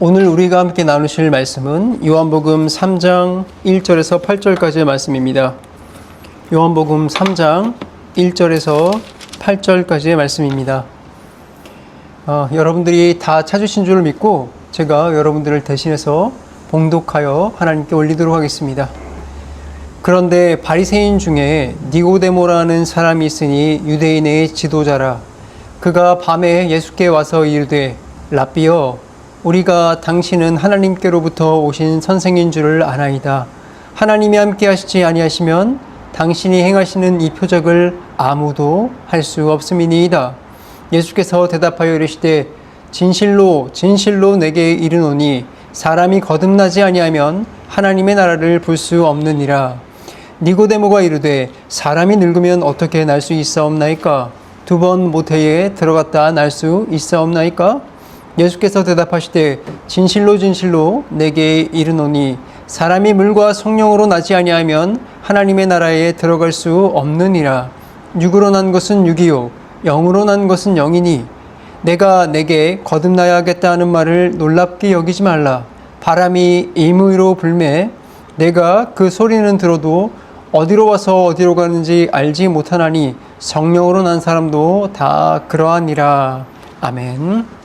오늘 우리가 함께 나누실 말씀은 요한복음 3장 1절에서 8절까지의 말씀입니다. 요한복음 3장 1절에서 8절까지의 말씀입니다. 여러분들이 다 찾으신 줄 믿고 제가 여러분들을 대신해서 봉독하여 하나님께 올리도록 하겠습니다. 그런데 바리새인 중에 니고데모라는 사람이 있으니 유대인의 지도자라. 그가 밤에 예수께 와서 이르되 랍비여, 우리가 당신은 하나님께로부터 오신 선생인 줄을 아나이다. 하나님이 함께 하시지 아니하시면 당신이 행하시는 이 표적을 아무도 할 수 없음이니이다. 예수께서 대답하여 이르시되 진실로 진실로 내게 이르노니 사람이 거듭나지 아니하면 하나님의 나라를 볼 수 없느니라. 니고데모가 이르되 사람이 늙으면 어떻게 날 수 있사옵나이까? 2번 모태에 들어갔다 날 수 있사옵나이까? 예수께서 대답하시되 진실로 진실로 내게 이르노니 사람이 물과 성령으로 나지 아니하면 하나님의 나라에 들어갈 수 없느니라. 육으로 난 것은 육이요 영으로 난 것은 영이니 내가 내게 거듭나야 하겠다 하는 말을 놀랍게 여기지 말라. 바람이 임의로 불매 내가 그 소리는 들어도 어디로 와서 어디로 가는지 알지 못하나니 성령으로 난 사람도 다 그러하니라. 아멘.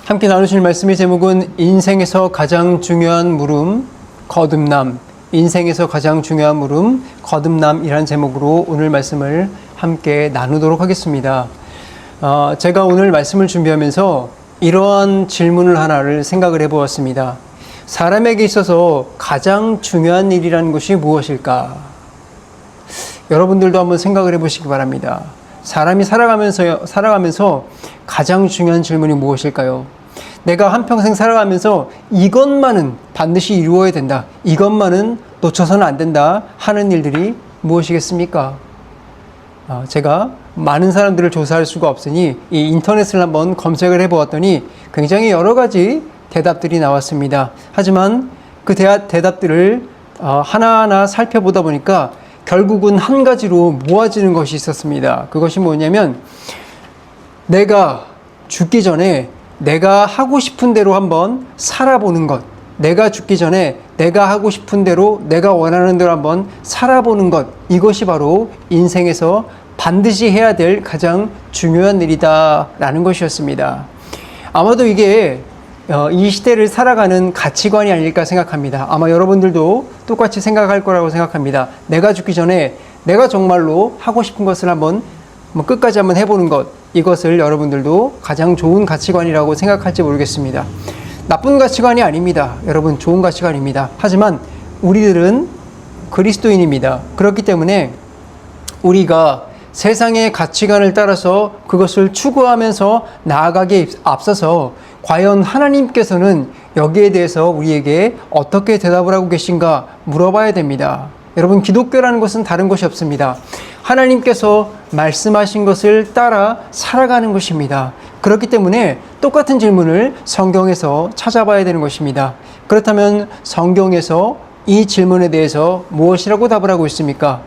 함께 나누실 말씀의 제목은 인생에서 가장 중요한 물음, 거듭남. 인생에서 가장 중요한 물음, 거듭남이란 제목으로 오늘 말씀을 함께 나누도록 하겠습니다. 제가 오늘 말씀을 준비하면서 이러한 질문을 하나를 생각을 해보았습니다. 사람에게 있어서 가장 중요한 일이라는 것이 무엇일까? 여러분들도 한번 생각을 해보시기 바랍니다. 사람이 살아가면서 가장 중요한 질문이 무엇일까요? 내가 한평생 살아가면서 이것만은 반드시 이루어야 된다. 이것만은 놓쳐서는 안 된다 하는 일들이 무엇이겠습니까? 제가 많은 사람들을 조사할 수가 없으니 이 인터넷을 한번 검색을 해보았더니 굉장히 여러 가지 대답들이 나왔습니다. 하지만 그 대답들을 하나하나 살펴보다 보니까 결국은 한 가지로 모아지는 것이 있었습니다. 그것이 뭐냐면 내가 죽기 전에 내가 하고 싶은 대로 한번 살아보는 것. 내가 죽기 전에 내가 하고 싶은 대로 내가 원하는 대로 한번 살아보는 것. 이것이 바로 인생에서 반드시 해야 될 가장 중요한 일이다 라는 것이었습니다. 아마도 이게 이 시대를 살아가는 가치관이 아닐까 생각합니다. 아마 여러분들도 똑같이 생각할 거라고 생각합니다. 내가 죽기 전에 내가 정말로 하고 싶은 것을 한번 끝까지 한번 해보는 것, 이것을 여러분들도 가장 좋은 가치관이라고 생각할지 모르겠습니다. 나쁜 가치관이 아닙니다. 여러분, 좋은 가치관입니다. 하지만 우리들은 그리스도인입니다. 그렇기 때문에 우리가 세상의 가치관을 따라서 그것을 추구하면서 나아가기에 앞서서 과연 하나님께서는 여기에 대해서 우리에게 어떻게 대답을 하고 계신가 물어봐야 됩니다. 여러분, 기독교라는 것은 다른 것이 없습니다. 하나님께서 말씀하신 것을 따라 살아가는 것입니다. 그렇기 때문에 똑같은 질문을 성경에서 찾아봐야 되는 것입니다. 그렇다면 성경에서 이 질문에 대해서 무엇이라고 답을 하고 있습니까?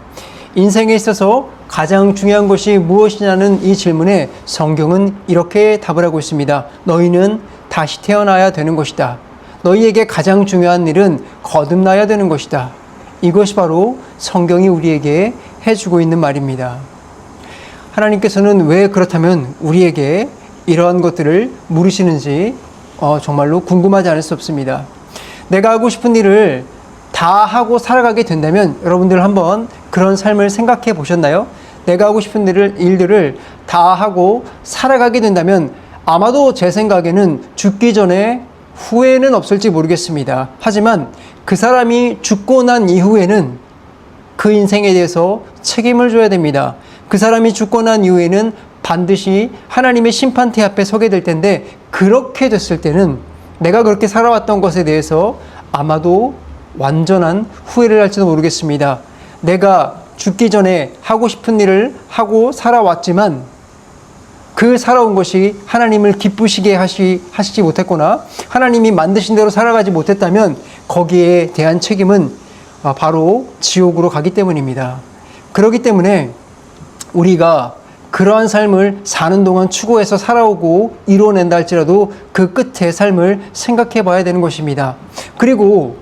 인생에 있어서 가장 중요한 것이 무엇이냐는 이 질문에 성경은 이렇게 답을 하고 있습니다. 너희는 다시 태어나야 되는 것이다. 너희에게 가장 중요한 일은 거듭나야 되는 것이다. 이것이 바로 성경이 우리에게 해주고 있는 말입니다. 하나님께서는 왜 그렇다면 우리에게 이러한 것들을 물으시는지 정말로 궁금하지 않을 수 없습니다. 내가 하고 싶은 일을 다 하고 살아가게 된다면 여러분들 한번 그런 삶을 생각해 보셨나요? 내가 하고 싶은 일들을 다 하고 살아가게 된다면 아마도 제 생각에는 죽기 전에 후회는 없을지 모르겠습니다. 하지만 그 사람이 죽고 난 이후에는 그 인생에 대해서 책임을 져야 됩니다. 그 사람이 죽고 난 이후에는 반드시 하나님의 심판대 앞에 서게 될 텐데, 그렇게 됐을 때는 내가 그렇게 살아왔던 것에 대해서 아마도 완전한 후회를 할지도 모르겠습니다. 내가 죽기 전에 하고 싶은 일을 하고 살아왔지만 그 살아온 것이 하나님을 기쁘시게 하시지 못했거나 하나님이 만드신 대로 살아가지 못했다면 거기에 대한 책임은 바로 지옥으로 가기 때문입니다. 그렇기 때문에 우리가 그러한 삶을 사는 동안 추구해서 살아오고 이뤄낸다 할지라도 그 끝의 삶을 생각해 봐야 되는 것입니다. 그리고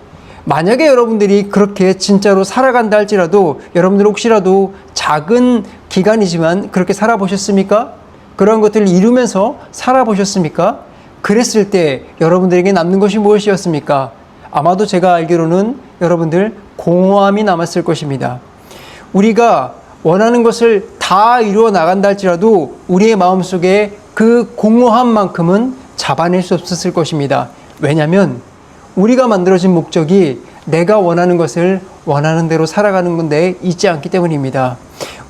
만약에 여러분들이 그렇게 진짜로 살아간다 할지라도 여러분들 혹시라도 작은 기간이지만 그렇게 살아보셨습니까? 그런 것들을 이루면서 살아보셨습니까? 그랬을 때 여러분들에게 남는 것이 무엇이었습니까? 아마도 제가 알기로는 여러분들 공허함이 남았을 것입니다. 우리가 원하는 것을 다 이루어 나간다 할지라도 우리의 마음속에 그 공허함만큼은 잡아낼 수 없었을 것입니다. 왜냐하면 우리가 만들어진 목적이 내가 원하는 것을 원하는 대로 살아가는 건데 있지 않기 때문입니다.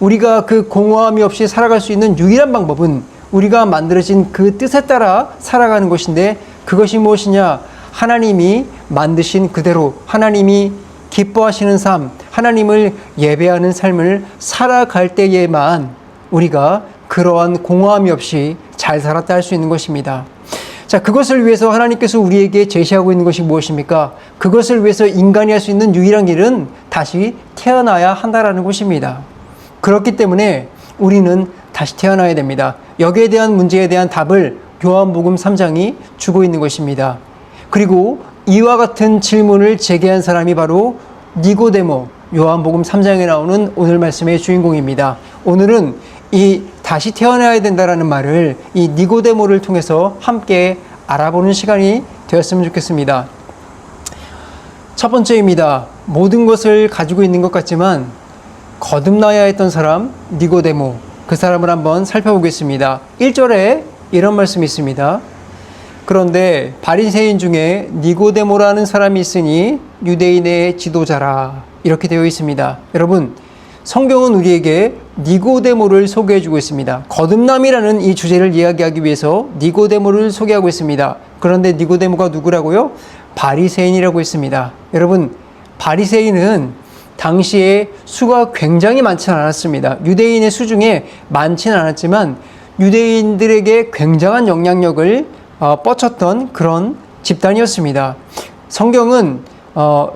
우리가 그 공허함이 없이 살아갈 수 있는 유일한 방법은 우리가 만들어진 그 뜻에 따라 살아가는 것인데 그것이 무엇이냐? 하나님이 만드신 그대로 하나님이 기뻐하시는 삶, 하나님을 예배하는 삶을 살아갈 때에만 우리가 그러한 공허함이 없이 잘 살았다 할 수 있는 것입니다. 자, 그것을 위해서 하나님께서 우리에게 제시하고 있는 것이 무엇입니까? 그것을 위해서 인간이 할 수 있는 유일한 길은 다시 태어나야 한다라는 것입니다. 그렇기 때문에 우리는 다시 태어나야 됩니다. 여기에 대한 문제에 대한 답을 요한복음 3장이 주고 있는 것입니다. 그리고 이와 같은 질문을 제기한 사람이 바로 니고데모, 요한복음 3장에 나오는 오늘 말씀의 주인공입니다. 오늘은 이 다시 태어나야 된다라는 말을 이 니고데모를 통해서 함께 알아보는 시간이 되었으면 좋겠습니다. 첫 번째입니다. 모든 것을 가지고 있는 것 같지만 거듭나야 했던 사람 니고데모, 그 사람을 한번 살펴보겠습니다. 1절에 이런 말씀이 있습니다. 그런데 바리새인 중에 니고데모라는 사람이 있으니 유대인의 지도자라, 이렇게 되어 있습니다. 여러분, 성경은 우리에게 니고데모를 소개해주고 있습니다. 거듭남이라는 이 주제를 이야기하기 위해서 니고데모를 소개하고 있습니다. 그런데 니고데모가 누구라고요? 바리새인이라고 했습니다. 여러분, 바리새인은 당시에 수가 굉장히 많지는 않았습니다. 유대인의 수 중에 많지는 않았지만 유대인들에게 굉장한 영향력을 뻗쳤던 그런 집단이었습니다. 성경은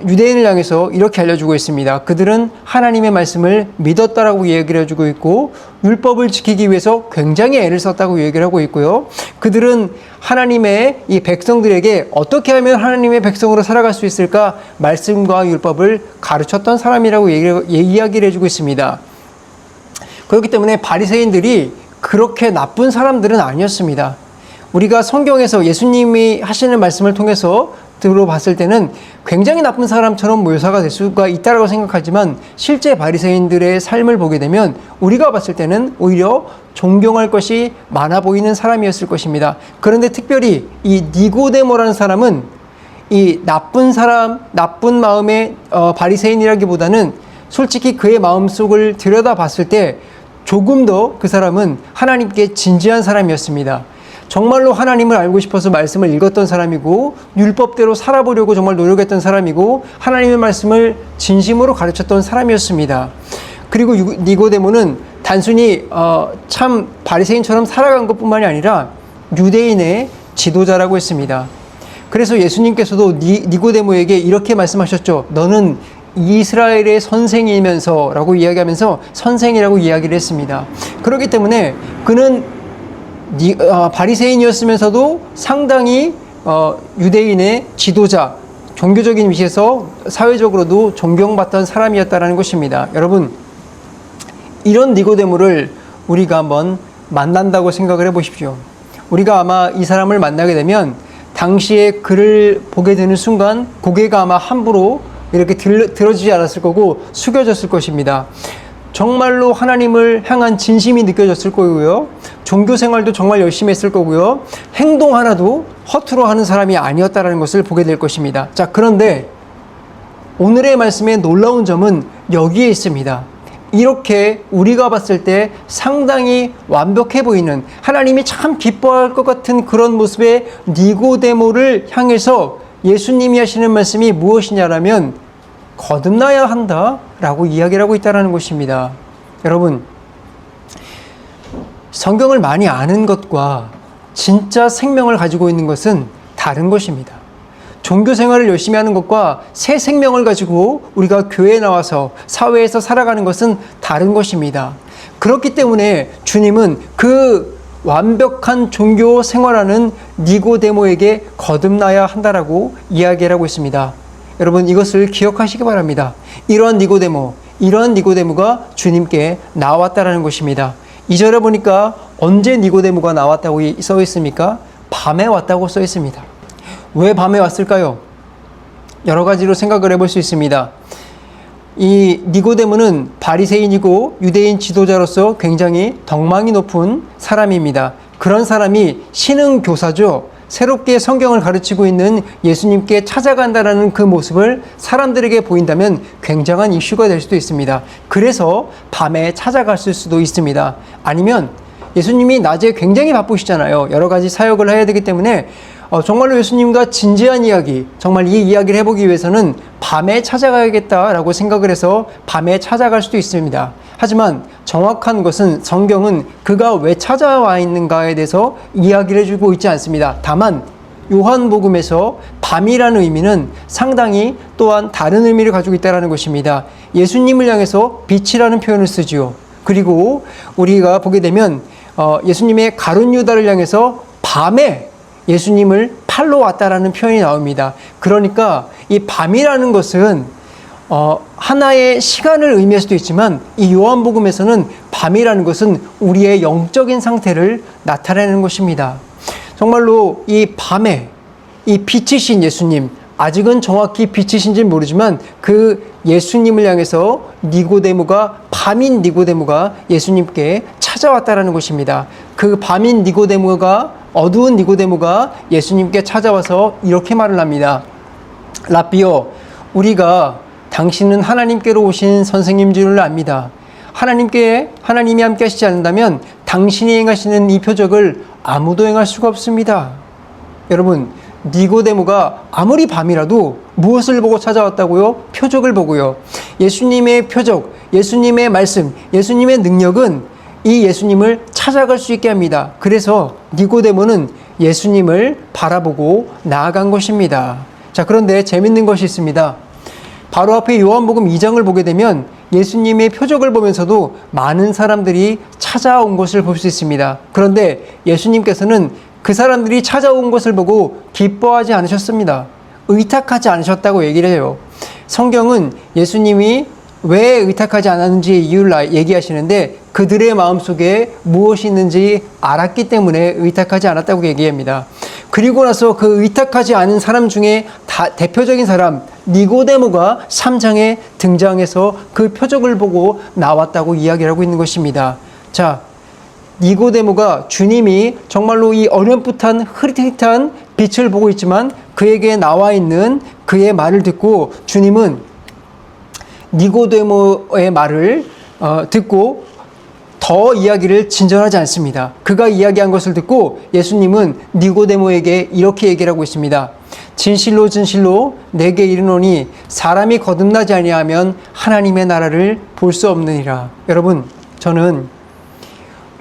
유대인을 향해서 이렇게 알려주고 있습니다. 그들은 하나님의 말씀을 믿었다라고 얘기를 해주고 있고 율법을 지키기 위해서 굉장히 애를 썼다고 얘기를 하고 있고요. 그들은 하나님의 이 백성들에게 어떻게 하면 하나님의 백성으로 살아갈 수 있을까 말씀과 율법을 가르쳤던 사람이라고 이야기를 해주고 있습니다. 그렇기 때문에 바리새인들이 그렇게 나쁜 사람들은 아니었습니다. 우리가 성경에서 예수님이 하시는 말씀을 통해서 들어봤을 때는 굉장히 나쁜 사람처럼 묘사가 될 수가 있다고 생각하지만 실제 바리새인들의 삶을 보게 되면 우리가 봤을 때는 오히려 존경할 것이 많아 보이는 사람이었을 것입니다. 그런데 특별히 이 니고데모라는 사람은 이 나쁜 사람, 나쁜 마음의 바리새인이라기보다는 솔직히 그의 마음속을 들여다봤을 때 조금 더 그 사람은 하나님께 진지한 사람이었습니다. 정말로 하나님을 알고 싶어서 말씀을 읽었던 사람이고 율법대로 살아보려고 정말 노력했던 사람이고 하나님의 말씀을 진심으로 가르쳤던 사람이었습니다. 그리고 니고데모는 단순히 참 바리새인처럼 살아간 것뿐만이 아니라 유대인의 지도자라고 했습니다. 그래서 예수님께서도 니고데모에게 이렇게 말씀하셨죠. 너는 이스라엘의 선생이면서 라고 이야기하면서 선생이라고 이야기를 했습니다. 그렇기 때문에 그는 바리새인이었으면서도 상당히 유대인의 지도자, 종교적인 위치에서 사회적으로도 존경받던 사람이었다는 것입니다. 여러분, 이런 니고데모를 우리가 한번 만난다고 생각을 해보십시오. 우리가 아마 이 사람을 만나게 되면 당시에 그를 보게 되는 순간 고개가 아마 함부로 이렇게 들어지지 않았을 거고 숙여졌을 것입니다. 정말로 하나님을 향한 진심이 느껴졌을 거고요. 종교 생활도 정말 열심히 했을 거고요. 행동 하나도 허투루 하는 사람이 아니었다는 것을 보게 될 것입니다. 자, 그런데 오늘의 말씀의 놀라운 점은 여기에 있습니다. 이렇게 우리가 봤을 때 상당히 완벽해 보이는 하나님이 참 기뻐할 것 같은 그런 모습의 니고데모를 향해서 예수님이 하시는 말씀이 무엇이냐라면 거듭나야 한다라고 이야기를 하고 있다는 것입니다. 여러분, 성경을 많이 아는 것과 진짜 생명을 가지고 있는 것은 다른 것입니다. 종교 생활을 열심히 하는 것과 새 생명을 가지고 우리가 교회에 나와서 사회에서 살아가는 것은 다른 것입니다. 그렇기 때문에 주님은 그 완벽한 종교 생활하는 니고데모에게 거듭나야 한다라고 이야기를 하고 있습니다. 여러분, 이것을 기억하시기 바랍니다. 이러한 니고데모가 주님께 나왔다라는 것입니다. 2절에 보니까 언제 니고데모가 나왔다고 써 있습니까? 밤에 왔다고 써 있습니다. 왜 밤에 왔을까요? 여러 가지로 생각을 해볼 수 있습니다. 이 니고데모는 바리새인이고 유대인 지도자로서 굉장히 덕망이 높은 사람입니다. 그런 사람이 신흥 교사죠. 새롭게 성경을 가르치고 있는 예수님께 찾아간다라는 그 모습을 사람들에게 보인다면 굉장한 이슈가 될 수도 있습니다. 그래서 밤에 찾아갔을 수도 있습니다. 아니면 예수님이 낮에 굉장히 바쁘시잖아요. 여러 가지 사역을 해야 되기 때문에 정말로 예수님과 진지한 이야기, 정말 이 이야기를 해보기 위해서는 밤에 찾아가야겠다라고 생각을 해서 밤에 찾아갈 수도 있습니다. 하지만 정확한 것은 성경은 그가 왜 찾아와 있는가에 대해서 이야기를 해주고 있지 않습니다. 다만 요한복음에서 밤이라는 의미는 상당히 또한 다른 의미를 가지고 있다는 것입니다. 예수님을 향해서 빛이라는 표현을 쓰지요. 그리고 우리가 보게 되면 예수님의 가룟 유다를 향해서 밤에 예수님을 팔러 왔다라는 표현이 나옵니다. 그러니까 이 밤이라는 것은 하나의 시간을 의미할 수도 있지만 이 요한복음에서는 밤이라는 것은 우리의 영적인 상태를 나타내는 것입니다. 정말로 이 밤에 이 빛이신 예수님, 아직은 정확히 빛이신지 모르지만 그 예수님을 향해서 밤인 니고데모가 예수님께 찾아왔다라는 것입니다. 그 밤인 어두운 니고데모가 예수님께 찾아와서 이렇게 말을 합니다. 라삐요, 우리가 당신은 하나님께로 오신 선생님 줄을 압니다. 하나님이 함께 하시지 않는다면 당신이 행하시는 이 표적을 아무도 행할 수가 없습니다. 여러분, 니고데모가 아무리 밤이라도 무엇을 보고 찾아왔다고요? 표적을 보고요. 예수님의 표적, 예수님의 말씀, 예수님의 능력은 이 예수님을 찾아갈 수 있게 합니다. 그래서 니고데모는 예수님을 바라보고 나아간 것입니다. 자, 그런데 재밌는 것이 있습니다. 바로 앞에 요한복음 2장을 보게 되면 예수님의 표적을 보면서도 많은 사람들이 찾아온 것을 볼 수 있습니다. 그런데 예수님께서는 그 사람들이 찾아온 것을 보고 기뻐하지 않으셨습니다. 의탁하지 않으셨다고 얘기를 해요. 성경은 예수님이 왜 의탁하지 않았는지의 이유를 얘기하시는데 그들의 마음속에 무엇이 있는지 알았기 때문에 의탁하지 않았다고 얘기합니다. 그리고 나서 그 의탁하지 않은 사람 중에 대표적인 사람 니고데모가 3장에 등장해서 그 표적을 보고 나왔다고 이야기를 하고 있는 것입니다. 자, 니고데모가 주님이 정말로 이 어렴풋한 흐릿한 빛을 보고 있지만 그에게 나와 있는 그의 말을 듣고 주님은 니고데모의 말을 듣고 더 이야기를 진전하지 않습니다. 그가 이야기한 것을 듣고 예수님은 니고데모에게 이렇게 얘기를 하고 있습니다. 진실로 진실로 내게 이르노니 사람이 거듭나지 아니하면 하나님의 나라를 볼 수 없느니라. 여러분, 저는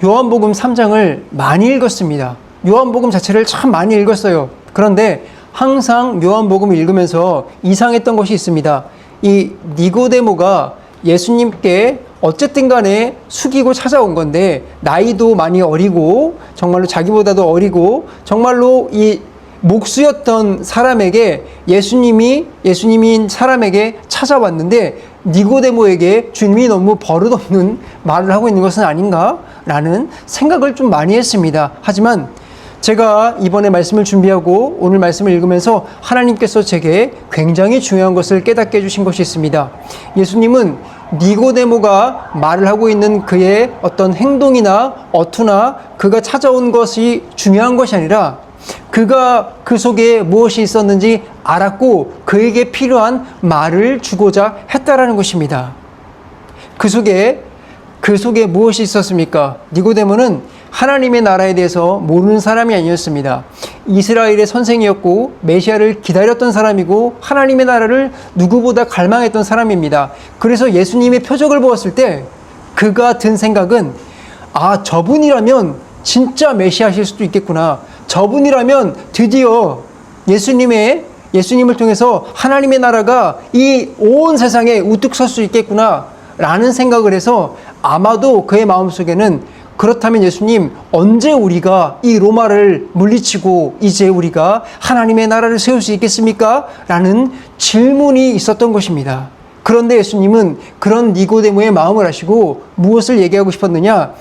요한복음 3장을 많이 읽었습니다. 요한복음 자체를 참 많이 읽었어요. 그런데 항상 요한복음을 읽으면서 이상했던 것이 있습니다. 이 니고데모가 예수님께 어쨌든 간에 숙이고 찾아온 건데 나이도 많이 어리고 정말로 자기보다도 어리고 정말로 이 목수였던 사람에게 예수님인 사람에게 찾아왔는데 니고데모에게 주님이 너무 버릇없는 말을 하고 있는 것은 아닌가라는 생각을 좀 많이 했습니다. 하지만 제가 이번에 말씀을 준비하고 오늘 말씀을 읽으면서 하나님께서 제게 굉장히 중요한 것을 깨닫게 해주신 것이 있습니다. 예수님은 니고데모가 말을 하고 있는 그의 어떤 행동이나 어투나 그가 찾아온 것이 중요한 것이 아니라 그가 그 속에 무엇이 있었는지 알았고 그에게 필요한 말을 주고자 했다라는 것입니다. 그 속에 무엇이 있었습니까? 니고데모는 하나님의 나라에 대해서 모르는 사람이 아니었습니다. 이스라엘의 선생이었고 메시아를 기다렸던 사람이고 하나님의 나라를 누구보다 갈망했던 사람입니다. 그래서 예수님의 표적을 보았을 때 그가 든 생각은 저분이라면 진짜 메시아실 수도 있겠구나. 저분이라면 드디어 예수님을 통해서 하나님의 나라가 이 온 세상에 우뚝 설 수 있겠구나 라는 생각을 해서 아마도 그의 마음속에는 그렇다면 예수님, 언제 우리가 이 로마를 물리치고 이제 우리가 하나님의 나라를 세울 수 있겠습니까? 라는 질문이 있었던 것입니다. 그런데 예수님은 그런 니고데모의 마음을 아시고 무엇을 얘기하고 싶었느냐?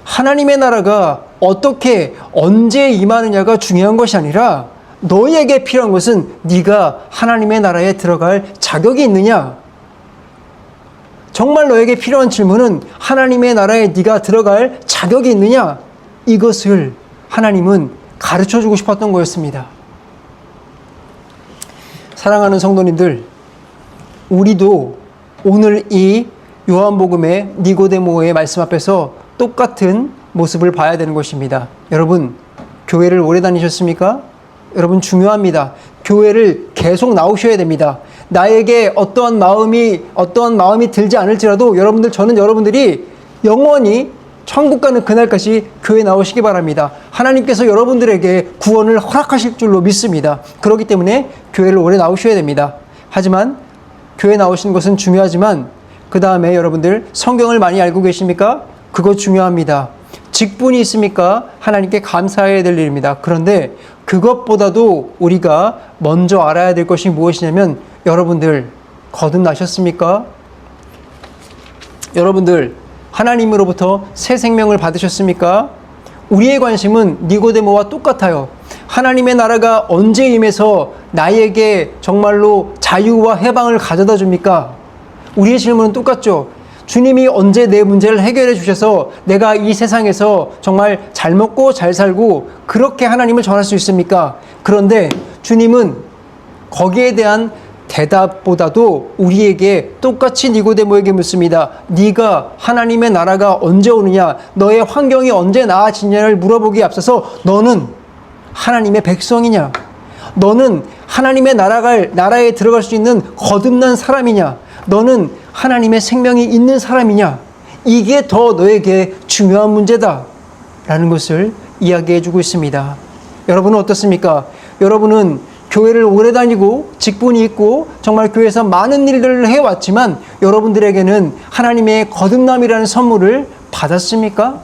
하나님의 나라가 어떻게 언제 임하느냐가 중요한 것이 아니라 너에게 필요한 것은 네가 하나님의 나라에 들어갈 자격이 있느냐? 정말 너에게 필요한 질문은 하나님의 나라에 네가 들어갈 자격이 있느냐? 이것을 하나님은 가르쳐주고 싶었던 거였습니다. 사랑하는 성도님들, 우리도 오늘 이 요한복음의 니고데모의 말씀 앞에서 똑같은 모습을 봐야 되는 것입니다. 여러분, 교회를 오래 다니셨습니까? 여러분, 중요합니다. 교회를 계속 나오셔야 됩니다. 나에게 어떠한 마음이 들지 않을지라도 저는 여러분들이 영원히 천국 가는 그날까지 교회 나오시기 바랍니다. 하나님께서 여러분들에게 구원을 허락하실 줄로 믿습니다. 그렇기 때문에 교회를 오래 나오셔야 됩니다. 하지만 교회 나오시는 것은 중요하지만 그 다음에 여러분들 성경을 많이 알고 계십니까? 그거 중요합니다. 직분이 있습니까? 하나님께 감사해야 될 일입니다. 그런데 그것보다도 우리가 먼저 알아야 될 것이 무엇이냐면 여러분들 거듭나셨습니까? 여러분들 하나님으로부터 새 생명을 받으셨습니까? 우리의 관심은 니고데모와 똑같아요. 하나님의 나라가 언제 임해서 나에게 정말로 자유와 해방을 가져다 줍니까? 우리의 질문은 똑같죠. 주님이 언제 내 문제를 해결해 주셔서 내가 이 세상에서 정말 잘 먹고 잘 살고 그렇게 하나님을 전할 수 있습니까? 그런데 주님은 거기에 대한 대답보다도 우리에게 똑같이 니고데모에게 묻습니다. 네가 하나님의 나라가 언제 오느냐, 너의 환경이 언제 나아지냐를 물어보기에 앞서서 너는 하나님의 백성이냐, 너는 하나님의 나라에 들어갈 수 있는 거듭난 사람이냐, 너는 하나님의 생명이 있는 사람이냐, 이게 더 너에게 중요한 문제다 라는 것을 이야기해 주고 있습니다. 여러분은 어떻습니까? 여러분은 교회를 오래 다니고 직분이 있고 정말 교회에서 많은 일들을 해왔지만 여러분들에게는 하나님의 거듭남이라는 선물을 받았습니까?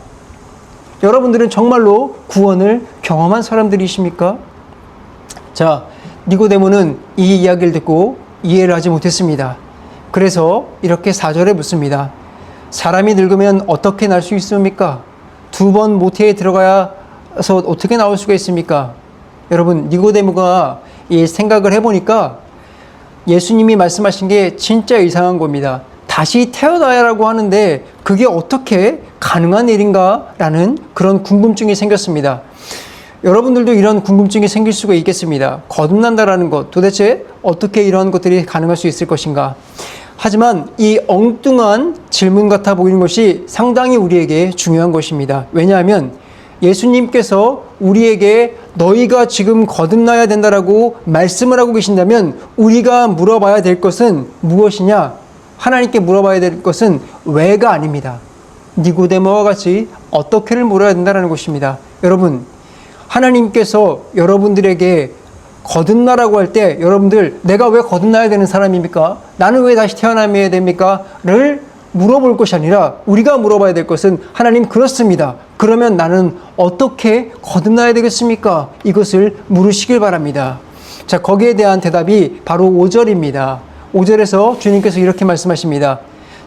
여러분들은 정말로 구원을 경험한 사람들이십니까? 자, 니고데모는 이 이야기를 듣고 이해를 하지 못했습니다. 그래서 이렇게 4절에 묻습니다. 사람이 늙으면 어떻게 날 수 있습니까? 2번 모태에 들어가서 어떻게 나올 수가 있습니까? 여러분, 니고데모가 이 생각을 해보니까 예수님이 말씀하신 게 진짜 이상한 겁니다. 다시 태어나야라고 하는데 그게 어떻게 가능한 일인가? 라는 그런 궁금증이 생겼습니다. 여러분들도 이런 궁금증이 생길 수가 있겠습니다. 거듭난다라는 것, 도대체 어떻게 이런 것들이 가능할 수 있을 것인가? 하지만 이 엉뚱한 질문 같아 보이는 것이 상당히 우리에게 중요한 것입니다. 왜냐하면 예수님께서 우리에게 너희가 지금 거듭나야 된다라고 말씀을 하고 계신다면 우리가 물어봐야 될 것은 무엇이냐? 하나님께 물어봐야 될 것은 왜가 아닙니다. 니고데모와 같이 어떻게를 물어야 된다는 것입니다. 여러분, 하나님께서 여러분들에게 거듭나라고 할 때 여러분들 내가 왜 거듭나야 되는 사람입니까? 나는 왜 다시 태어나야 됩니까? 를 물어볼 것이 아니라 우리가 물어봐야 될 것은 하나님 그렇습니다. 그러면 나는 어떻게 거듭나야 되겠습니까? 이것을 물으시길 바랍니다. 자, 거기에 대한 대답이 바로 5절입니다. 5절에서 주님께서 이렇게 말씀하십니다.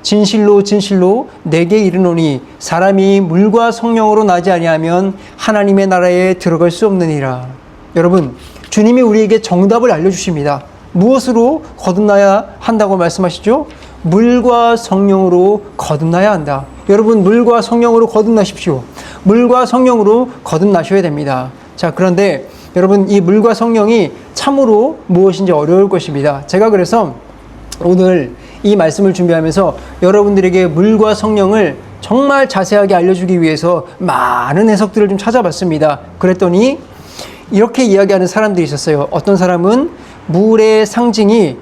진실로 진실로 내게 이르노니 사람이 물과 성령으로 나지 아니하면 하나님의 나라에 들어갈 수 없느니라. 여러분, 주님이 우리에게 정답을 알려주십니다. 무엇으로 거듭나야 한다고 말씀하시죠? 물과 성령으로 거듭나야 한다. 여러분, 물과 성령으로 거듭나십시오. 물과 성령으로 거듭나셔야 됩니다. 자, 그런데 여러분, 이 물과 성령이 참으로 무엇인지 어려울 것입니다. 제가 그래서 오늘 이 말씀을 준비하면서 여러분들에게 물과 성령을 정말 자세하게 알려주기 위해서 많은 해석들을 좀 찾아봤습니다. 그랬더니 이렇게 이야기하는 사람들이 있었어요. 어떤 사람은 물의 상징이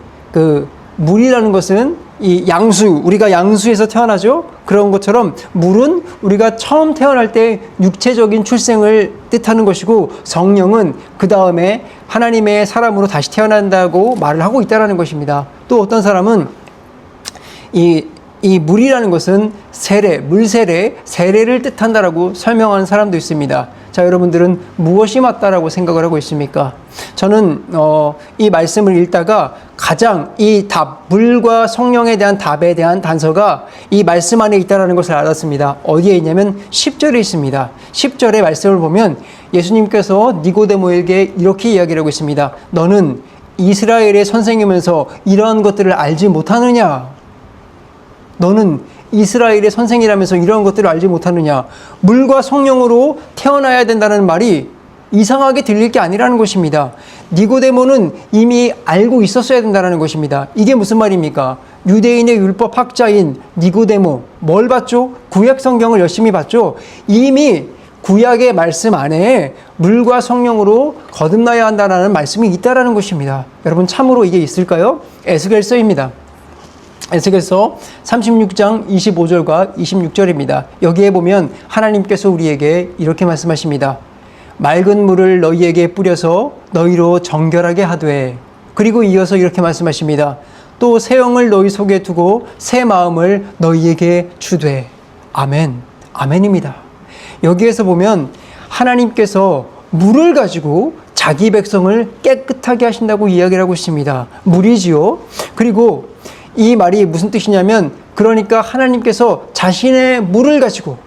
물이라는 것은 이 양수, 우리가 양수에서 태어나죠? 그런 것처럼 물은 우리가 처음 태어날 때 육체적인 출생을 뜻하는 것이고 성령은 그 다음에 하나님의 사람으로 다시 태어난다고 말을 하고 있다는 것입니다. 또 어떤 사람은 이 이 물이라는 것은 세례, 물세례, 세례를 뜻한다라고 설명하는 사람도 있습니다. 자, 여러분들은 무엇이 맞다라고 생각을 하고 있습니까? 저는 이 말씀을 읽다가 가장 이 답, 물과 성령에 대한 답에 대한 단서가 이 말씀 안에 있다는 것을 알았습니다. 어디에 있냐면 10절에 있습니다. 10절의 말씀을 보면 예수님께서 니고데모에게 이렇게 이야기를 하고 있습니다. 너는 이스라엘의 선생이면서 이러한 것들을 알지 못하느냐? 너는 이스라엘의 선생이라면서 이런 것들을 알지 못하느냐? 물과 성령으로 태어나야 된다는 말이 이상하게 들릴 게 아니라는 것입니다. 니고데모는 이미 알고 있었어야 된다는 것입니다. 이게 무슨 말입니까? 유대인의 율법 학자인 니고데모, 뭘 봤죠? 구약 성경을 열심히 봤죠? 이미 구약의 말씀 안에 물과 성령으로 거듭나야 한다는 말씀이 있다는 것입니다. 여러분, 참으로 이게 있을까요? 에스겔서입니다. 에스겔서 36장 25절과 26절입니다. 여기에 보면 하나님께서 우리에게 이렇게 말씀하십니다. 맑은 물을 너희에게 뿌려서 너희로 정결하게 하되, 그리고 이어서 이렇게 말씀하십니다. 또 새 영을 너희 속에 두고 새 마음을 너희에게 주되. 아멘. 아멘입니다. 여기에서 보면 하나님께서 물을 가지고 자기 백성을 깨끗하게 하신다고 이야기를 하고 있습니다. 물이지요. 그리고 이 말이 무슨 뜻이냐면, 그러니까 하나님께서 자신의 물을 가지고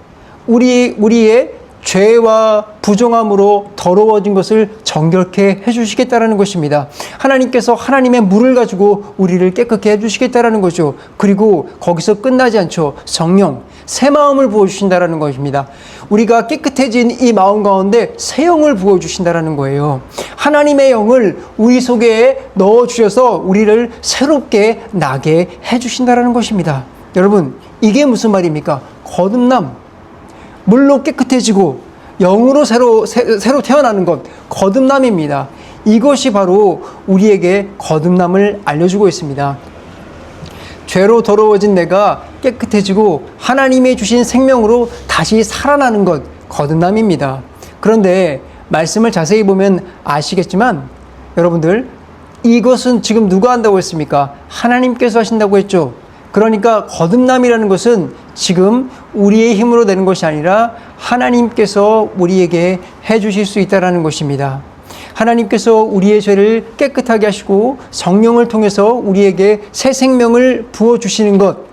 우리의 죄와 부정함으로 더러워진 것을 정결케 해주시겠다라는 것입니다. 하나님께서 하나님의 물을 가지고 우리를 깨끗게 해주시겠다라는 거죠. 그리고 거기서 끝나지 않죠. 성령, 새 마음을 부어주신다라는 것입니다. 우리가 깨끗해진 이 마음 가운데 새 영을 부어주신다라는 거예요. 하나님의 영을 우리 속에 넣어주셔서 우리를 새롭게 나게 해주신다라는 것입니다. 여러분, 이게 무슨 말입니까? 거듭남. 물로 깨끗해지고 영으로 새로 태어나는 것, 거듭남입니다. 이것이 바로 우리에게 거듭남을 알려주고 있습니다. 죄로 더러워진 내가 깨끗해지고 하나님이 주신 생명으로 다시 살아나는 것, 거듭남입니다. 그런데 말씀을 자세히 보면 아시겠지만, 여러분들, 이것은 지금 누가 한다고 했습니까? 하나님께서 하신다고 했죠. 그러니까 거듭남이라는 것은 지금 우리의 힘으로 되는 것이 아니라 하나님께서 우리에게 해주실 수 있다는 것입니다. 하나님께서 우리의 죄를 깨끗하게 하시고 성령을 통해서 우리에게 새 생명을 부어주시는 것,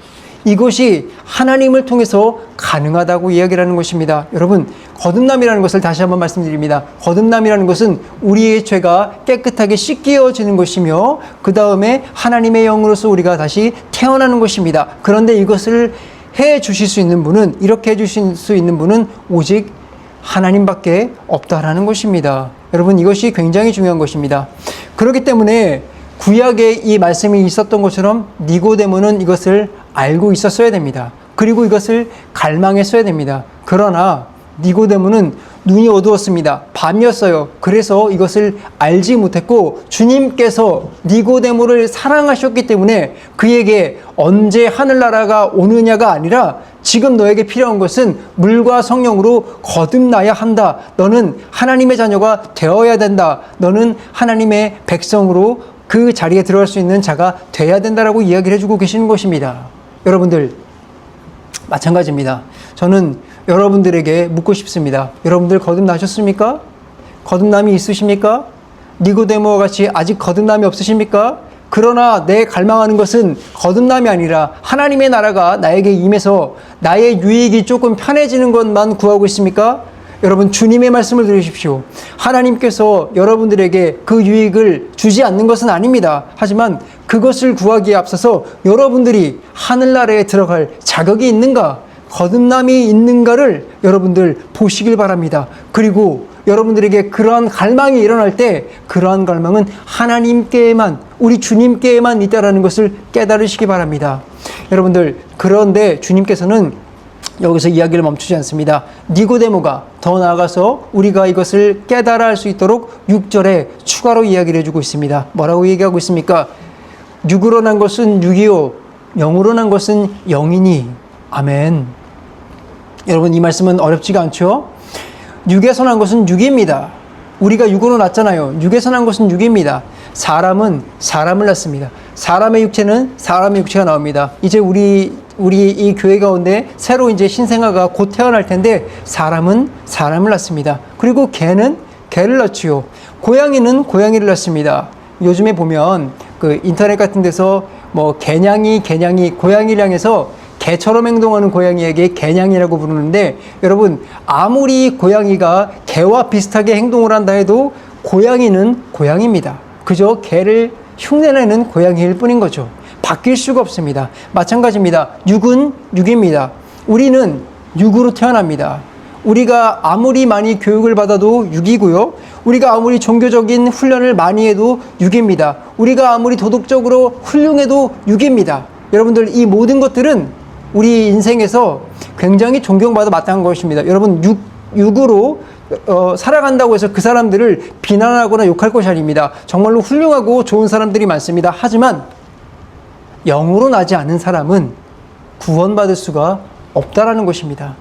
이것이 하나님을 통해서 가능하다고 이야기를 하는 것입니다. 여러분, 거듭남이라는 것을 다시 한번 말씀드립니다. 거듭남이라는 것은 우리의 죄가 깨끗하게 씻겨지는 것이며, 그 다음에 하나님의 영으로서 우리가 다시 태어나는 것입니다. 그런데 이것을 해 주실 수 있는 분은, 이렇게 해 주실 수 있는 분은 오직 하나님밖에 없다라는 것입니다. 여러분, 이것이 굉장히 중요한 것입니다. 그렇기 때문에 구약에 이 말씀이 있었던 것처럼 니고데모는 이것을 알고 있었어야 됩니다. 그리고 이것을 갈망했어야 됩니다. 그러나 니고데모는 눈이 어두웠습니다. 밤이었어요. 그래서 이것을 알지 못했고, 주님께서 니고데모를 사랑하셨기 때문에 그에게 언제 하늘나라가 오느냐가 아니라 지금 너에게 필요한 것은 물과 성령으로 거듭나야 한다. 너는 하나님의 자녀가 되어야 된다. 너는 하나님의 백성으로 그 자리에 들어갈 수 있는 자가 돼야 된다라고 이야기를 해주고 계시는 것입니다. 여러분들, 마찬가지입니다. 저는 여러분들에게 묻고 싶습니다. 여러분들 거듭나셨습니까? 거듭남이 있으십니까? 니고데모와 같이 아직 거듭남이 없으십니까? 그러나 내 갈망하는 것은 거듭남이 아니라 하나님의 나라가 나에게 임해서 나의 유익이 조금 편해지는 것만 구하고 있습니까? 여러분, 주님의 말씀을 들으십시오. 하나님께서 여러분들에게 그 유익을 주지 않는 것은 아닙니다. 하지만 그것을 구하기에 앞서서 여러분들이 하늘나라에 들어갈 자격이 있는가, 거듭남이 있는가를 여러분들 보시길 바랍니다. 그리고 여러분들에게 그러한 갈망이 일어날 때 그러한 갈망은 하나님께만, 우리 주님께만 있다라는 것을 깨달으시기 바랍니다. 여러분들, 그런데 주님께서는 여기서 이야기를 멈추지 않습니다. 니고데모가 더 나아가서 우리가 이것을 깨달아 할 수 있도록 6절에 추가로 이야기를 해주고 있습니다. 뭐라고 얘기하고 있습니까? 육으로 난 것은 육이요, 영으로 난 것은 영이니. 아멘. 여러분, 이 말씀은 어렵지가 않죠? 육에서 난 것은 육입니다. 우리가 육으로 났잖아요. 육에서 난 것은 육입니다. 사람은 사람을 낳습니다. 사람의 육체는 사람의 육체가 나옵니다. 이제 우리 이 교회 가운데 새로 이제 신생아가 곧 태어날 텐데 사람은 사람을 낳습니다. 그리고 개는 개를 낳지요. 고양이는 고양이를 낳습니다. 요즘에 보면 그 인터넷 같은 데서 뭐 개냥이 고양이를 향해서 개처럼 행동하는 고양이에게 개냥이라고 부르는데, 여러분 아무리 고양이가 개와 비슷하게 행동을 한다 해도 고양이는 고양이입니다. 그저 개를 흉내내는 고양이일 뿐인 거죠. 바뀔 수가 없습니다. 마찬가지입니다. 육은 육입니다. 우리는 육으로 태어납니다. 우리가 아무리 많이 교육을 받아도 육이고요. 우리가 아무리 종교적인 훈련을 많이 해도 육입니다. 우리가 아무리 도덕적으로 훌륭해도 육입니다. 여러분들, 이 모든 것들은 우리 인생에서 굉장히 존경받아 마땅한 것입니다. 여러분, 육으로 살아간다고 해서 그 사람들을 비난하거나 욕할 것이 아닙니다. 정말로 훌륭하고 좋은 사람들이 많습니다. 하지만 영으로 나지 않은 사람은 구원받을 수가 없다라는 것입니다.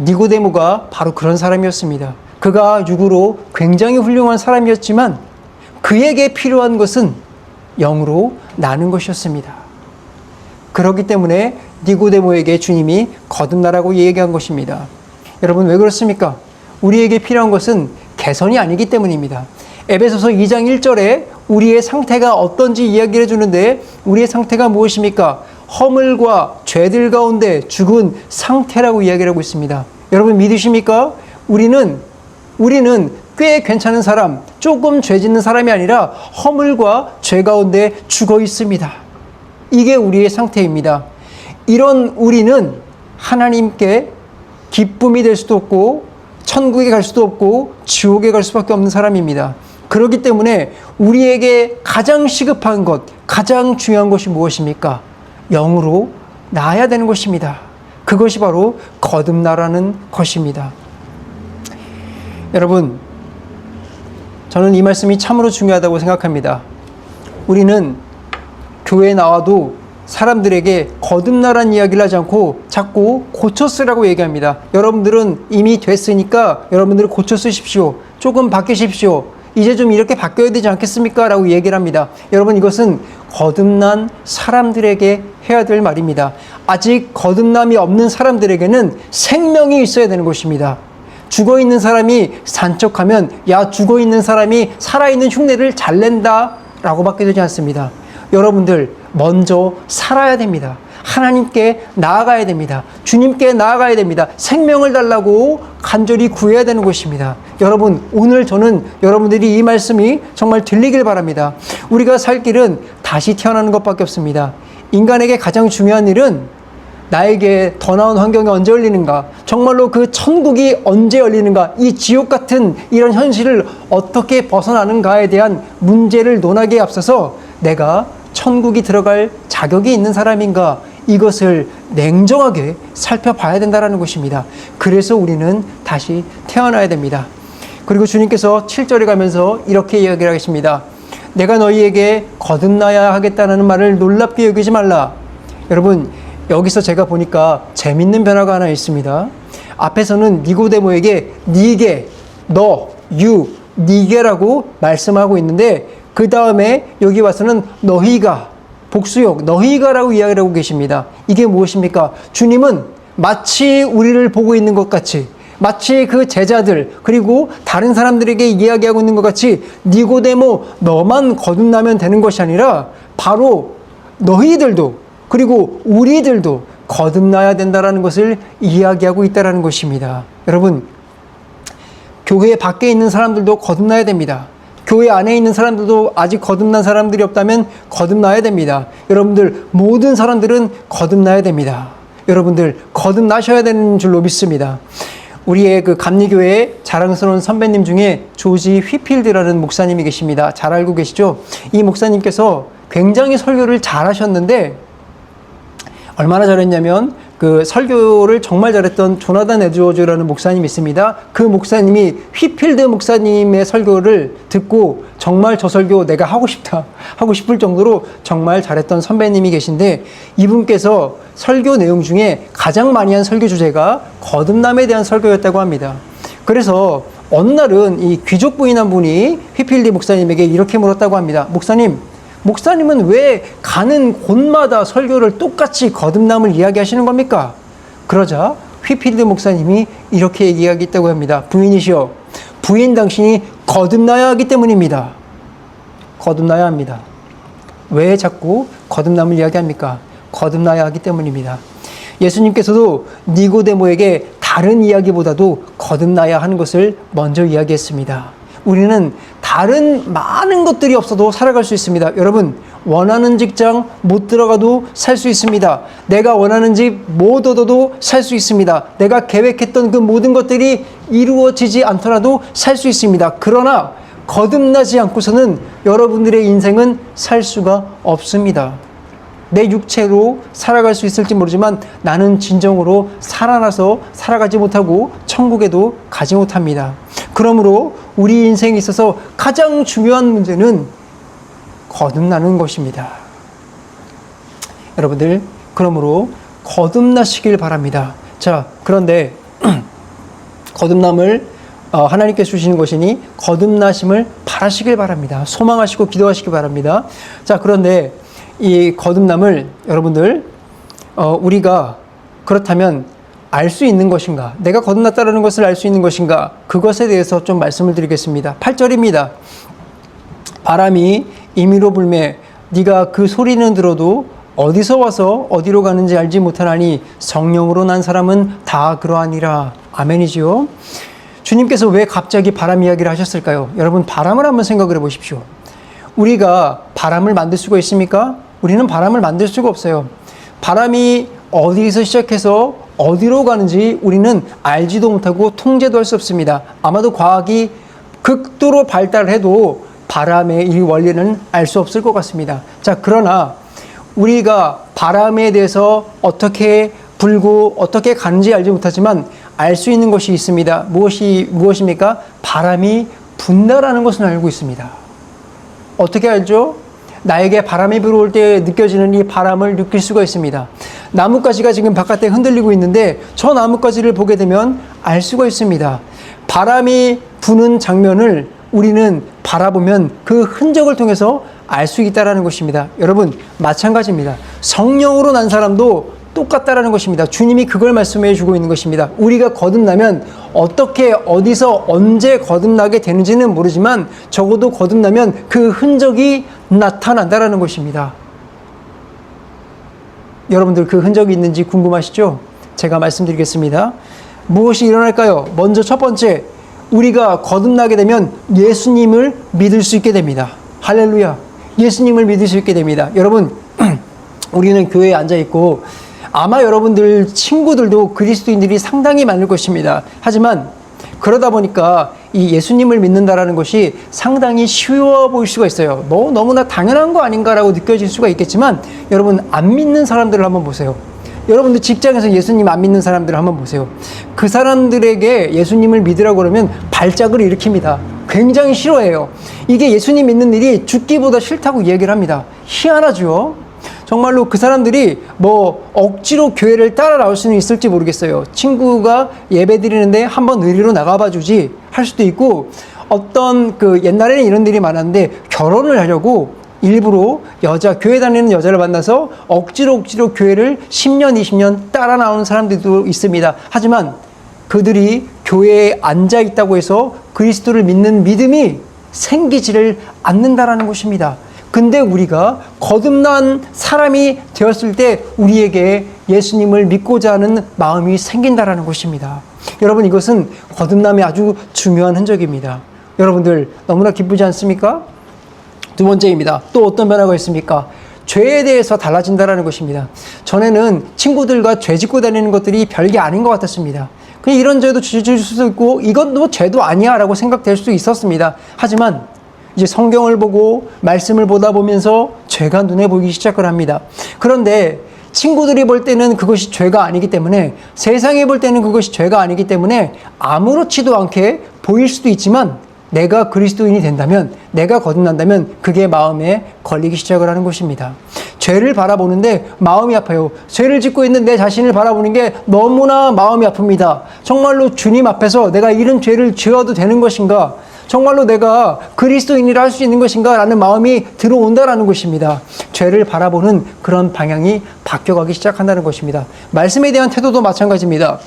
니고데모가 바로 그런 사람이었습니다. 그가 육으로 굉장히 훌륭한 사람이었지만 그에게 필요한 것은 영으로 나는 것이었습니다. 그렇기 때문에 니고데모에게 주님이 거듭나라고 얘기한 것입니다. 여러분, 왜 그렇습니까? 우리에게 필요한 것은 개선이 아니기 때문입니다. 에베소서 2장 1절에 우리의 상태가 어떤지 이야기를 해주는데, 우리의 상태가 무엇입니까? 허물과 죄들 가운데 죽은 상태라고 이야기를 하고 있습니다. 여러분, 믿으십니까? 우리는 꽤 괜찮은 사람, 조금 죄 짓는 사람이 아니라 허물과 죄 가운데 죽어 있습니다. 이게 우리의 상태입니다. 이런 우리는 하나님께 기쁨이 될 수도 없고 천국에 갈 수도 없고 지옥에 갈 수밖에 없는 사람입니다. 그렇기 때문에 우리에게 가장 시급한 것, 가장 중요한 것이 무엇입니까? 영으로 나아야 되는 것입니다. 그것이 바로 거듭나라는 것입니다. 여러분, 저는 이 말씀이 참으로 중요하다고 생각합니다. 우리는 교회에 나와도 사람들에게 거듭나라는 이야기를 하지 않고 자꾸 고쳐 쓰라고 얘기합니다. 여러분들은 이미 됐으니까 여러분들은 고쳐 쓰십시오. 조금 바뀌십시오. 이제 좀 이렇게 바뀌어야 되지 않겠습니까? 라고 얘기를 합니다. 여러분, 이것은 거듭난 사람들에게 해야 될 말입니다. 아직 거듭남이 없는 사람들에게는 생명이 있어야 되는 것입니다. 죽어있는 사람이 산척하면 야, 죽어있는 사람이 살아있는 흉내를 잘 낸다 라고 밖에 되지 않습니다. 여러분들, 먼저 살아야 됩니다. 하나님께 나아가야 됩니다. 주님께 나아가야 됩니다. 생명을 달라고 간절히 구해야 되는 것입니다. 여러분, 오늘 저는 여러분들이 이 말씀이 정말 들리길 바랍니다. 우리가 살 길은 다시 태어나는 것밖에 없습니다. 인간에게 가장 중요한 일은 나에게 더 나은 환경이 언제 열리는가, 정말로 그 천국이 언제 열리는가, 이 지옥 같은 이런 현실을 어떻게 벗어나는가에 대한 문제를 논하기에 앞서서 내가 천국이 들어갈 자격이 있는 사람인가, 이것을 냉정하게 살펴봐야 된다는 것입니다. 그래서 우리는 다시 태어나야 됩니다. 그리고 주님께서 7절에 가면서 이렇게 이야기를 하겠습니다. 내가 너희에게 거듭나야 하겠다는 말을 놀랍게 여기지 말라. 여러분, 여기서 제가 보니까 재밌는 변화가 하나 있습니다. 앞에서는 니고데모에게 니게, 너, 니게라고 말씀하고 있는데, 그 다음에 여기 와서는 너희가, 복수역 너희가라고 이야기를 하고 계십니다. 이게 무엇입니까? 주님은 마치 우리를 보고 있는 것 같이, 마치 그 제자들 그리고 다른 사람들에게 이야기하고 있는 것 같이, 니고데모 너만 거듭나면 되는 것이 아니라 바로 너희들도 그리고 우리들도 거듭나야 된다는 것을 이야기하고 있다는 것입니다. 여러분, 교회 밖에 있는 사람들도 거듭나야 됩니다. 교회 안에 있는 사람들도 아직 거듭난 사람들이 없다면 거듭나야 됩니다. 여러분들, 모든 사람들은 거듭나야 됩니다. 여러분들, 거듭나셔야 되는 줄로 믿습니다. 우리의 그 감리교회의 자랑스러운 선배님 중에 조지 휘필드라는 목사님이 계십니다. 잘 알고 계시죠? 이 목사님께서 굉장히 설교를 잘 하셨는데, 얼마나 잘했냐면 그 설교를 정말 잘했던 조나단 에드워즈라는 목사님이 있습니다. 그 목사님이 휘필드 목사님의 설교를 듣고 정말 저 설교 내가 하고 싶을 정도로 정말 잘했던 선배님이 계신데, 이분께서 설교 내용 중에 가장 많이 한 설교 주제가 거듭남에 대한 설교였다고 합니다. 그래서 어느 날은 이 귀족 부인 한 분이 휘필리 목사님에게 이렇게 물었다고 합니다. 목사님은 왜 가는 곳마다 설교를 똑같이 거듭남을 이야기하시는 겁니까? 그러자 휘필리 목사님이 이렇게 얘기하겠다고 합니다. 부인이시여, 부인 당신이 거듭나야 하기 때문입니다. 거듭나야 합니다. 왜 자꾸 거듭남을 이야기합니까? 거듭나야 하기 때문입니다. 예수님께서도 니고데모에게 다른 이야기보다도 거듭나야 하는 것을 먼저 이야기했습니다. 우리는 다른 많은 것들이 없어도 살아갈 수 있습니다. 여러분, 원하는 직장 못 들어가도 살 수 있습니다. 내가 원하는 집 못 얻어도 살 수 있습니다. 내가 계획했던 그 모든 것들이 이루어지지 않더라도 살 수 있습니다. 그러나 거듭나지 않고서는 여러분들의 인생은 살 수가 없습니다. 내 육체로 살아갈 수 있을지 모르지만 나는 진정으로 살아나서 살아가지 못하고 천국에도 가지 못합니다. 그러므로 우리 인생에 있어서 가장 중요한 문제는 거듭나는 것입니다. 여러분들, 그러므로 거듭나시길 바랍니다. 자, 그런데 거듭남을 하나님께서 주시는 것이니 거듭나심을 바라시길 바랍니다. 소망하시고 기도하시길 바랍니다. 자, 그런데 이 거듭남을 여러분들 우리가 그렇다면 알 수 있는 것인가? 내가 거듭났다는 것을 알 수 있는 것인가? 그것에 대해서 좀 말씀을 드리겠습니다. 8절입니다. 바람이 임의로 불매 네가 그 소리는 들어도 어디서 와서 어디로 가는지 알지 못하나니 성령으로 난 사람은 다 그러하니라. 아멘이지요. 주님께서 왜 갑자기 바람 이야기를 하셨을까요? 여러분, 바람을 한번 생각을 해보십시오. 우리가 바람을 만들 수가 있습니까? 우리는 바람을 만들 수가 없어요. 바람이 어디서 시작해서 어디로 가는지 우리는 알지도 못하고 통제도 할 수 없습니다. 아마도 과학이 극도로 발달해도 바람의 이 원리는 알 수 없을 것 같습니다. 자, 그러나 우리가 바람에 대해서 어떻게 불고 어떻게 가는지 알지 못하지만 알 수 있는 것이 있습니다. 무엇입니까? 바람이 분다라는 것은 알고 있습니다. 어떻게 알죠? 나에게 바람이 불어올 때 느껴지는 이 바람을 느낄 수가 있습니다. 나뭇가지가 지금 바깥에 흔들리고 있는데 저 나뭇가지를 보게 되면 알 수가 있습니다. 바람이 부는 장면을 우리는 바라보면 그 흔적을 통해서 알 수 있다는 것입니다. 여러분, 마찬가지입니다. 성령으로 난 사람도 똑같다라는 것입니다. 주님이 그걸 말씀해 주고 있는 것입니다. 우리가 거듭나면 어떻게 어디서 언제 거듭나게 되는지는 모르지만 적어도 거듭나면 그 흔적이 나타난다라는 것입니다. 여러분들 그 흔적이 있는지 궁금하시죠? 제가 말씀드리겠습니다. 무엇이 일어날까요? 먼저 첫 번째, 우리가 거듭나게 되면 예수님을 믿을 수 있게 됩니다. 할렐루야. 예수님을 믿을 수 있게 됩니다. 여러분, 우리는 교회에 앉아있고 아마 여러분들 친구들도 그리스도인들이 상당히 많을 것입니다. 하지만 그러다 보니까 이 예수님을 믿는다라는 것이 상당히 쉬워 보일 수가 있어요. 너무나 당연한 거 아닌가라고 느껴질 수가 있겠지만 여러분, 안 믿는 사람들을 한번 보세요. 여러분들 직장에서 예수님 안 믿는 사람들을 한번 보세요. 그 사람들에게 예수님을 믿으라고 그러면 발작을 일으킵니다. 굉장히 싫어해요. 이게 예수님 믿는 일이 죽기보다 싫다고 얘기를 합니다. 희한하죠? 정말로 그 사람들이 억지로 교회를 따라 나올 수는 있을지 모르겠어요. 친구가 예배 드리는데 한번 의리로 나가봐 주지 할 수도 있고, 어떤 옛날에는 이런 일이 많았는데 결혼을 하려고 일부러 교회 다니는 여자를 만나서 억지로 교회를 10년, 20년 따라 나오는 사람들도 있습니다. 하지만 그들이 교회에 앉아 있다고 해서 그리스도를 믿는 믿음이 생기지를 않는다라는 것입니다. 근데 우리가 거듭난 사람이 되었을 때 우리에게 예수님을 믿고자 하는 마음이 생긴다라는 것입니다. 여러분, 이것은 거듭남의 아주 중요한 흔적입니다. 여러분들 너무나 기쁘지 않습니까? 두 번째입니다. 또 어떤 변화가 있습니까? 죄에 대해서 달라진다라는 것입니다. 전에는 친구들과 죄 짓고 다니는 것들이 별게 아닌 것 같았습니다. 그냥 이런 죄도 지을 수도 있고 이건 죄도 아니야 라고 생각될 수도 있었습니다. 하지만 이제 성경을 보고 말씀을 보다 보면서 죄가 눈에 보이기 시작을 합니다. 그런데 친구들이 볼 때는 그것이 죄가 아니기 때문에, 세상이 볼 때는 그것이 죄가 아니기 때문에 아무렇지도 않게 보일 수도 있지만 내가 그리스도인이 된다면, 내가 거듭난다면 그게 마음에 걸리기 시작을 하는 것입니다. 죄를 바라보는데 마음이 아파요. 죄를 짓고 있는 내 자신을 바라보는 게 너무나 마음이 아픕니다. 정말로 주님 앞에서 내가 이런 죄를 지어도 되는 것인가? 정말로 내가 그리스도인이라 할 수 있는 것인가? 라는 마음이 들어온다라는 것입니다. 죄를 바라보는 그런 방향이 바뀌어가기 시작한다는 것입니다. 말씀에 대한 태도도 마찬가지입니다.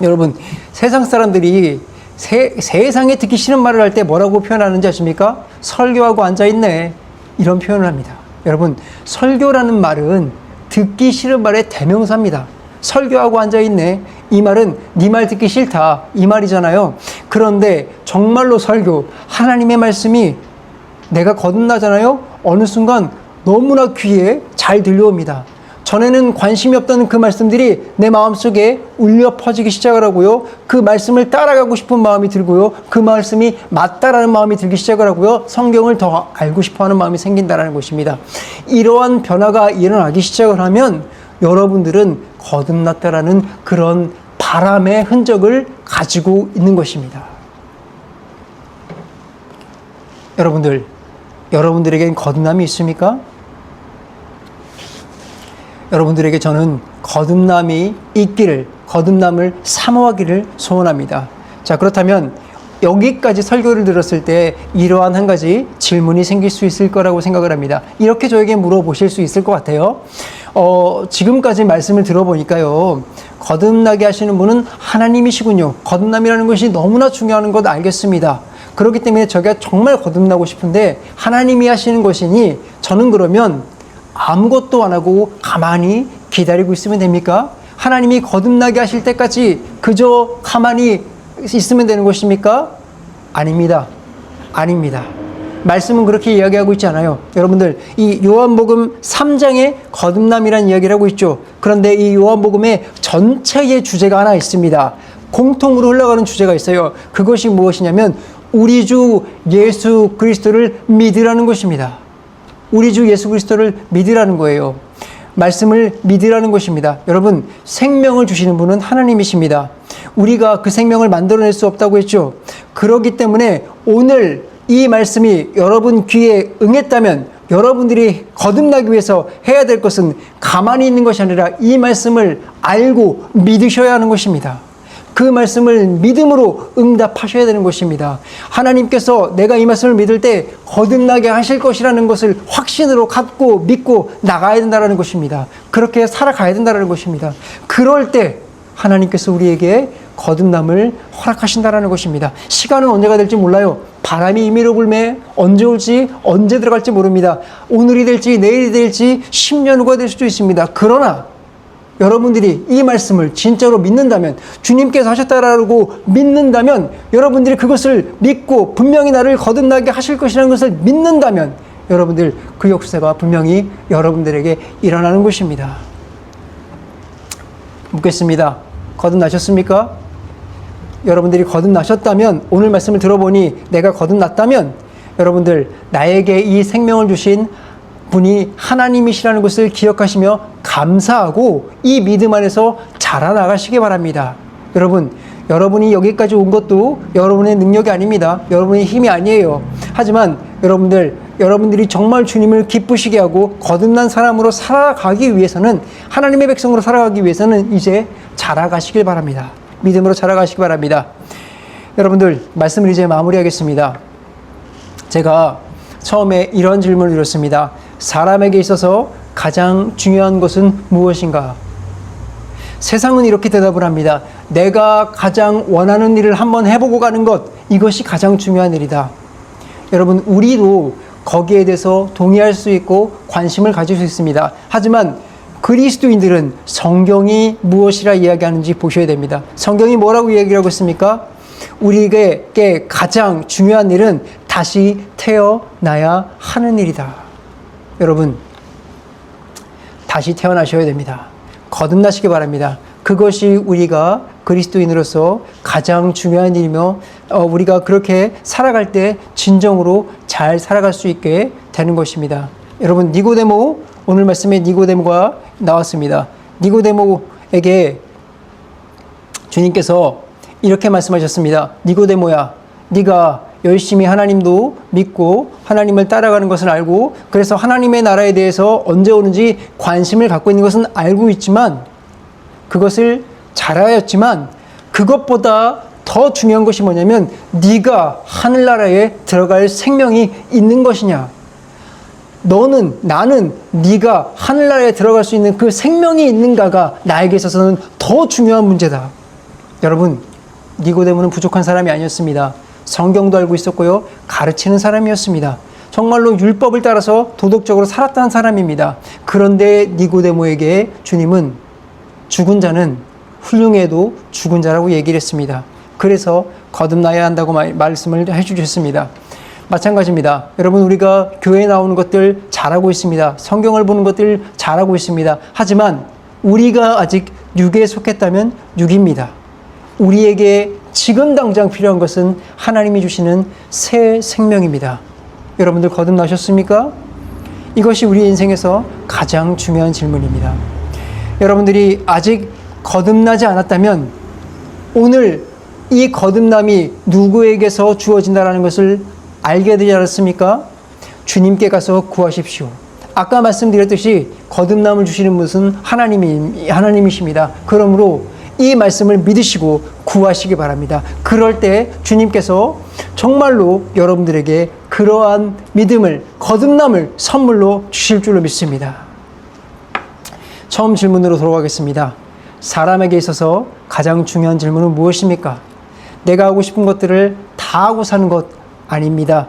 여러분, 세상 사람들이 세상에 듣기 싫은 말을 할 때 뭐라고 표현하는지 아십니까? 설교하고 앉아있네, 이런 표현을 합니다. 여러분, 설교라는 말은 듣기 싫은 말의 대명사입니다. 설교하고 앉아있네, 이 말은 네 말 듣기 싫다, 이 말이잖아요. 그런데 정말로 설교, 하나님의 말씀이 내가 거듭나잖아요. 어느 순간 너무나 귀에 잘 들려옵니다. 전에는 관심이 없던 그 말씀들이 내 마음속에 울려 퍼지기 시작을 하고요. 그 말씀을 따라가고 싶은 마음이 들고요. 그 말씀이 맞다라는 마음이 들기 시작을 하고요. 성경을 더 알고 싶어하는 마음이 생긴다는 것입니다. 이러한 변화가 일어나기 시작을 하면 여러분들은 거듭났다라는 그런 바람의 흔적을 가지고 있는 것입니다. 여러분들에겐 거듭남이 있습니까? 여러분들에게 저는 거듭남이 있기를, 거듭남을 사모하기를 소원합니다. 자, 그렇다면 여기까지 설교를 들었을 때 이러한 한 가지 질문이 생길 수 있을 거라고 생각을 합니다. 이렇게 저에게 물어보실 수 있을 것 같아요. 지금까지 말씀을 들어보니까요, 거듭나게 하시는 분은 하나님이시군요. 거듭남이라는 것이 너무나 중요한 것 알겠습니다. 그렇기 때문에 저가 정말 거듭나고 싶은데 하나님이 하시는 것이니 저는 그러면 아무것도 안 하고 가만히 기다리고 있으면 됩니까? 하나님이 거듭나게 하실 때까지 그저 가만히 있으면 되는 것입니까? 아닙니다. 아닙니다. 말씀은 그렇게 이야기하고 있지 않아요. 여러분들, 이 요한복음 3장에 거듭남이라는 이야기를 하고 있죠. 그런데 이 요한복음의 전체의 주제가 하나 있습니다. 공통으로 흘러가는 주제가 있어요. 그것이 무엇이냐면 우리 주 예수 그리스도를 믿으라는 것입니다. 우리 주 예수 그리스도를 믿으라는 거예요. 말씀을 믿으라는 것입니다. 여러분, 생명을 주시는 분은 하나님이십니다. 우리가 그 생명을 만들어낼 수 없다고 했죠. 그렇기 때문에 오늘 이 말씀이 여러분 귀에 응했다면 여러분들이 거듭나기 위해서 해야 될 것은 가만히 있는 것이 아니라 이 말씀을 알고 믿으셔야 하는 것입니다. 그 말씀을 믿음으로 응답하셔야 되는 것입니다. 하나님께서 내가 이 말씀을 믿을 때 거듭나게 하실 것이라는 것을 확신으로 갖고 믿고 나가야 된다는 것입니다. 그렇게 살아가야 된다는 것입니다. 그럴 때 하나님께서 우리에게 거듭남을 허락하신다는 것입니다. 시간은 언제가 될지 몰라요. 바람이 임의로 불매 언제 올지 언제 들어갈지 모릅니다. 오늘이 될지 내일이 될지 10년 후가 될 수도 있습니다. 그러나 여러분들이 이 말씀을 진짜로 믿는다면, 주님께서 하셨다라고 믿는다면, 여러분들이 그것을 믿고 분명히 나를 거듭나게 하실 것이라는 것을 믿는다면 여러분들 그 역사가 분명히 여러분들에게 일어나는 것입니다. 묻겠습니다. 거듭나셨습니까? 여러분들이 거듭나셨다면, 오늘 말씀을 들어보니 내가 거듭났다면 여러분들 나에게 이 생명을 주신 분이 하나님이시라는 것을 기억하시며 감사하고 이 믿음 안에서 자라나가시기 바랍니다. 여러분이 여기까지 온 것도 여러분의 능력이 아닙니다. 여러분의 힘이 아니에요. 하지만 여러분들이 정말 주님을 기쁘시게 하고 거듭난 사람으로 살아가기 위해서는, 하나님의 백성으로 살아가기 위해서는 이제 자라가시길 바랍니다. 믿음으로 자라가시기 바랍니다. 여러분들, 말씀을 이제 마무리하겠습니다. 제가 처음에 이런 질문을 드렸습니다. 사람에게 있어서 가장 중요한 것은 무엇인가? 세상은 이렇게 대답을 합니다. 내가 가장 원하는 일을 한번 해보고 가는 것, 이것이 가장 중요한 일이다. 여러분, 우리도 거기에 대해서 동의할 수 있고 관심을 가질 수 있습니다. 하지만 그리스도인들은 성경이 무엇이라 이야기하는지 보셔야 됩니다. 성경이 뭐라고 이야기하고 있습니까? 우리에게 가장 중요한 일은 다시 태어나야 하는 일이다. 여러분, 다시 태어나셔야 됩니다. 거듭나시기 바랍니다. 그것이 우리가 그리스도인으로서 가장 중요한 일이며 우리가 그렇게 살아갈 때 진정으로 잘 살아갈 수 있게 되는 것입니다. 여러분, 니고데모, 오늘 말씀에 니고데모가 나왔습니다. 니고데모에게 주님께서 이렇게 말씀하셨습니다. 니고데모야, 네가 열심히 하나님도 믿고 하나님을 따라가는 것을 알고 그래서 하나님의 나라에 대해서 언제 오는지 관심을 갖고 있는 것은 알고 있지만 그것을 잘 알았지만 그것보다 더 중요한 것이 뭐냐면 네가 하늘나라에 들어갈 생명이 있는 것이냐. 나는 네가 하늘나라에 들어갈 수 있는 그 생명이 있는가가 나에게 있어서는 더 중요한 문제다. 여러분, 니고데모는 부족한 사람이 아니었습니다. 성경도 알고 있었고요. 가르치는 사람이었습니다. 정말로 율법을 따라서 도덕적으로 살았다는 사람입니다. 그런데 니고데모에게 주님은 죽은 자는 훌륭해도 죽은 자라고 얘기를 했습니다. 그래서 거듭나야 한다고 말씀을 해주셨습니다. 마찬가지입니다. 여러분, 우리가 교회에 나오는 것들 잘하고 있습니다. 성경을 보는 것들 잘하고 있습니다. 하지만 우리가 아직 육에 속했다면 육입니다. 우리에게 지금 당장 필요한 것은 하나님이 주시는 새 생명입니다. 여러분들 거듭나셨습니까? 이것이 우리 인생에서 가장 중요한 질문입니다. 여러분들이 아직 거듭나지 않았다면 오늘 이 거듭남이 누구에게서 주어진다는 것을 알게 되지 않았습니까? 주님께 가서 구하십시오. 아까 말씀드렸듯이 거듭남을 주시는 분은 하나님이십니다. 그러므로 이 말씀을 믿으시고 구하시기 바랍니다. 그럴 때 주님께서 정말로 여러분들에게 그러한 믿음을, 거듭남을 선물로 주실 줄로 믿습니다. 처음 질문으로 돌아가겠습니다. 사람에게 있어서 가장 중요한 질문은 무엇입니까? 내가 하고 싶은 것들을 다 하고 사는 것 아닙니다.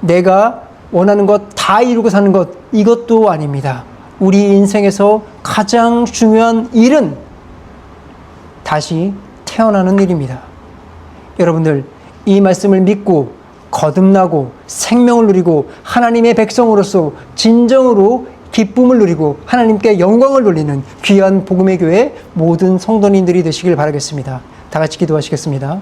내가 원하는 것 다 이루고 사는 것, 이것도 아닙니다. 우리 인생에서 가장 중요한 일은 다시 태어나는 일입니다. 여러분들, 이 말씀을 믿고 거듭나고 생명을 누리고 하나님의 백성으로서 진정으로 기쁨을 누리고 하나님께 영광을 돌리는 귀한 복음의 교회 모든 성도님들이 되시길 바라겠습니다. 다 같이 기도하시겠습니다.